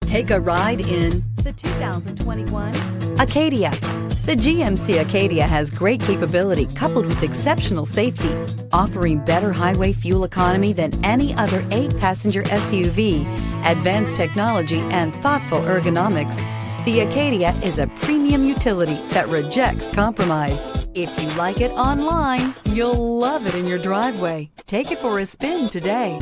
Take a ride in the 2021 Acadia. The GMC Acadia has great capability coupled with exceptional safety, offering better highway fuel economy than any other 8-passenger SUV, advanced technology, and thoughtful ergonomics. The Acadia is a premium utility that rejects compromise. If you like it online, you'll love it in your driveway. Take it for a spin today.